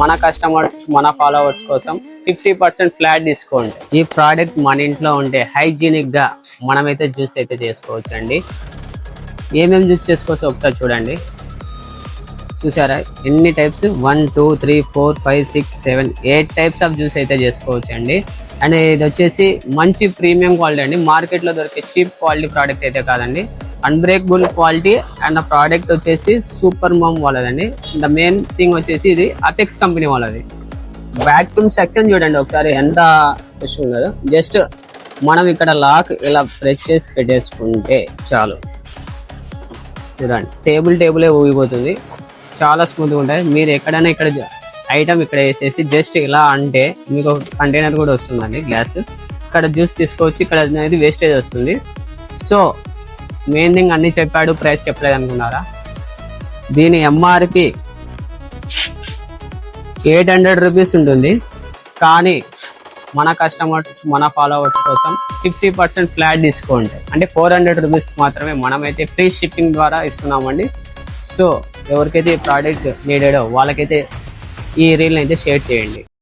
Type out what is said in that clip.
మన కస్టమర్స్ మన ఫాలోవర్స్ కోసం 50% ఫ్లాట్ డిస్కౌంట్. ఈ ప్రోడక్ట్ మన ఇంట్లో ఉంటే హైజీనిక్ గా మనమైతే జ్యూస్ అయితే చేసుకోవచ్చు అండి. ఏమేమి జ్యూస్ చేసుకోవచ్చు ఒకసారి చూడండి. చూసారా ఎన్ని టైప్స్, 1 2 3 4 5 6 7 8 టైప్స్ ఆఫ్ జ్యూస్ అయితే చేసుకోవచ్చు అండి. అండ్ ఇది వచ్చేసి మంచి ప్రీమియం క్వాలిటీ అండి. మార్కెట్లో దొరికే చీప్ క్వాలిటీ ప్రోడక్ట్ అయితే కాదండి, అన్బ్రేకబుల్ క్వాలిటీ. అండ్ ఆ ప్రోడక్ట్ వచ్చేసి సూపర్ మామ్ వాళ్ళదండి. ద మెయిన్ థింగ్ వచ్చేసి ఇది అటెక్స్ కంపెనీ వాళ్ళది. వ్యాక్యూమ్ సెక్షన్ చూడండి ఒకసారి ఎంత ఫ్రెష్ ఉన్నదో. జస్ట్ మనం ఇక్కడ లాక్ ఇలా ప్రెస్ చేసి పెట్టేసుకుంటే చాలు. చూడండి టేబుల్ ఊగిపోతుంది, చాలా స్మూత్గా ఉంటుంది. మీరు ఎక్కడైనా ఇక్కడ ఐటమ్ ఇక్కడ వేసేసి జస్ట్ ఇలా అంటే మీకు కంటైనర్ కూడా వస్తుందండి, గ్లాస్. ఇక్కడ జ్యూస్ తీసుకోవచ్చు, ఇక్కడ అనేది వేస్టేజ్ వస్తుంది. సో మెయిన్ థింగ్ అన్ని చెప్పాడు, ప్రైస్ చెప్పలేదు అనుకున్నారా? దీని ఎంఆర్పి 800 రూపీస్ ఉంటుంది, కానీ మన కస్టమర్స్ మన ఫాలోవర్స్ కోసం 50% ఫ్లాట్ డిస్కౌంట్ అంటే 400 రూపీస్ మాత్రమే మనమైతే ఫ్రీ షిప్పింగ్ ద్వారా ఇస్తున్నామండి. సో ఎవరికైతే ఈ ప్రోడక్ట్ నీడెడో వాళ్ళకైతే ఈ రీల్ అయితే షేర్ చేయండి.